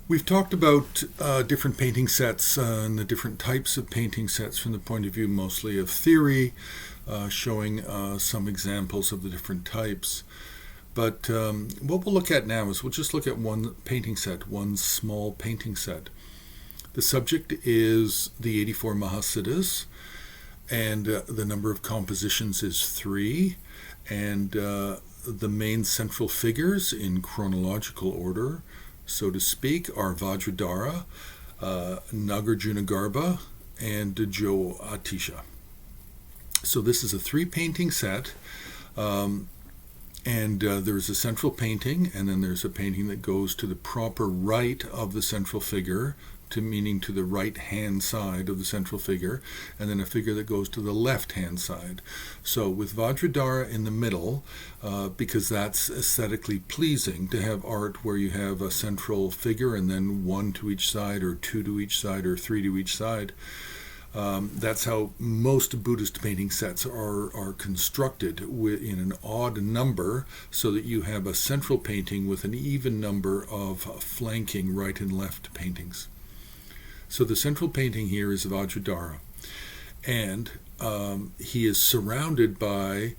We've talked about different painting sets and the different types of painting sets from the point of view mostly of theory, showing some examples of the different types. But what we'll look at now is we'll just look at one painting set, one small painting set. The subject is the 84 Mahasiddhas, and the number of compositions is 3, and the main central figures in chronological order, so to speak, are Vajradhara, Nagarjunagarbha, and Dorje of Atisha. So this is a 3-painting set, and there's a central painting, and then there's a painting that goes to the proper right of the central figure, meaning to the right-hand side of the central figure, and then a figure that goes to the left-hand side. So with Vajradhara in the middle, because that's aesthetically pleasing to have art where you have a central figure and then 1 to each side, or 2 to each side, or 3 to each side. That's how most Buddhist painting sets are constructed, in an odd number, so that you have a central painting with an even number of flanking right and left paintings. So the central painting here is Vajradhara, and he is surrounded by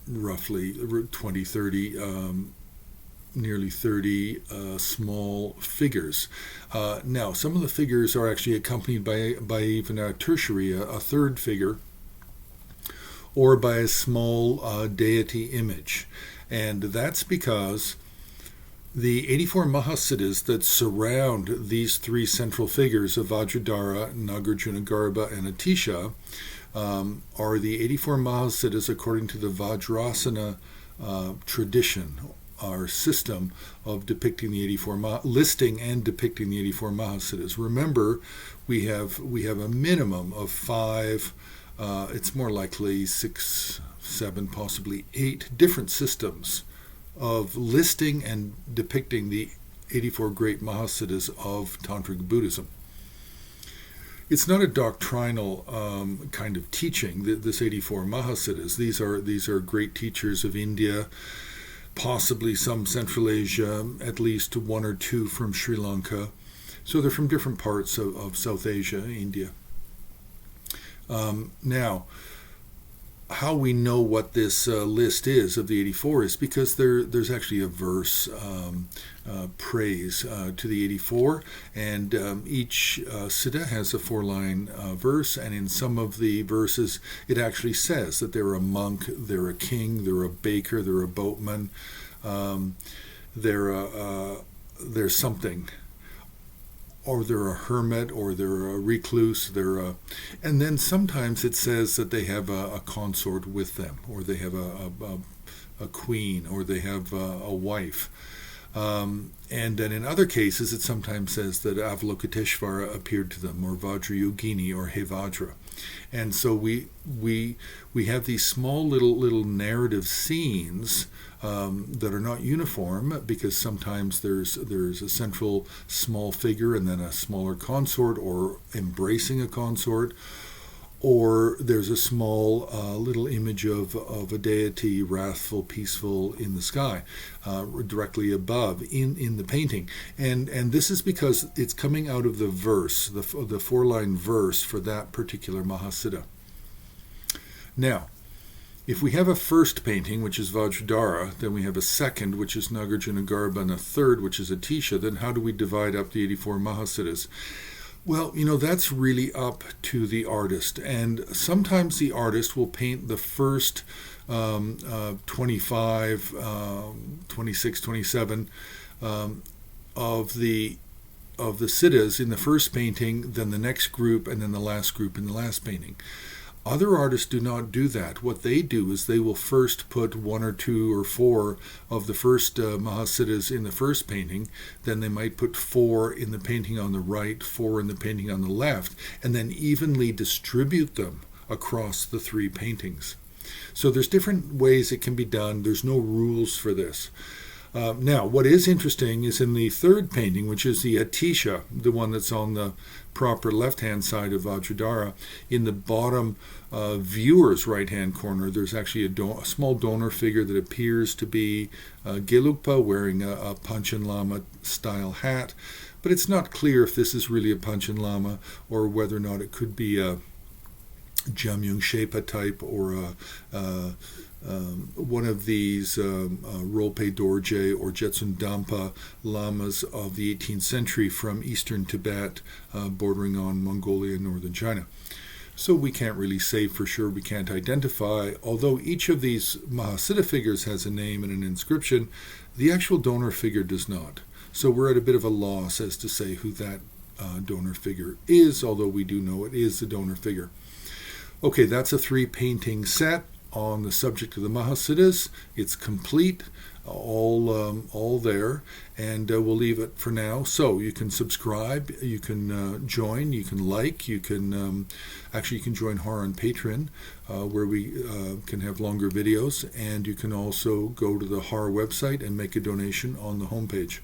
roughly 20, 30, nearly 30 small figures. Now, some of the figures are actually accompanied by even a tertiary, a third figure, or by a small deity image. And that's because the 84 Mahasiddhas that surround these 3 central figures of Vajradhara, Nagarjunagarbha, and Atisha are the 84 Mahasiddhas according to the Vajrasana tradition, our system of depicting the 84 listing and depicting the 84 Mahasiddhas. Remember, we have a minimum of 5. It's more likely 6, 7, possibly 8 different systems of listing and depicting the 84 great Mahasiddhas of Tantric Buddhism. It's not a doctrinal kind of teaching, this 84 Mahasiddhas. These are great teachers of India, possibly some Central Asia, at least 1 or 2 from Sri Lanka. So they're from different parts of South Asia, India. Now, how we know what this list is of the 84 is because there's actually a verse praise to the 84, and each siddha has a 4-line verse, and in some of the verses it actually says that they're a monk, they're a king, they're a baker, they're a boatman, they're something, or they're a hermit, or they're a recluse, and then sometimes it says that they have a consort with them, or they have a queen, or they have a wife. And then in other cases, it sometimes says that Avalokiteshvara appeared to them, or Vajrayogini, or He Vajra. And so we have these small little narrative scenes that are not uniform, because sometimes there's a central small figure and then a smaller consort, or embracing a consort, or there's a small little image of a deity, wrathful, peaceful, in the sky, directly above in the painting. And this is because it's coming out of the verse, the 4-line verse for that particular Mahasiddha. Now, if we have a first painting, which is Vajradhara, then we have a second, which is Nagarjunagarbha, and a third, which is Atisha, then how do we divide up the 84 Mahasiddhas? Well, that's really up to the artist, and sometimes the artist will paint the first 25, 26, 27 of the siddhas in the first painting, then the next group, and then the last group in the last painting. Other artists do not do that. What they do is they will first put 1 or 2 or 4 of the first Mahasiddhas in the first painting, then they might put 4 in the painting on the right, 4 in the painting on the left, and then evenly distribute them across the 3 paintings. So there's different ways it can be done. There's no rules for this. Now, what is interesting is in the third painting, which is the Atisha, the one that's on the proper left-hand side of Vajradhara, in the bottom viewer's right-hand corner, there's actually a small donor figure that appears to be Gelugpa wearing a Panchen Lama style hat, but it's not clear if this is really a Panchen Lama or whether or not it could be a Jamyung Shepa type or one of these Rolpai Dorje or Jetsun Dampa lamas of the 18th century from eastern Tibet, bordering on Mongolia and northern China. So we can't really say for sure, we can't identify. Although each of these Mahasiddha figures has a name and an inscription, the actual donor figure does not. So we're at a bit of a loss as to say who that donor figure is, although we do know it is the donor figure. Okay, that's a 3-painting set on the subject of the Mahasiddhas. It's complete, all there, and we'll leave it for now. So you can subscribe, you can join, you can like, you can actually you can join HAR on Patreon, where we can have longer videos, and you can also go to the HAR website and make a donation on the homepage.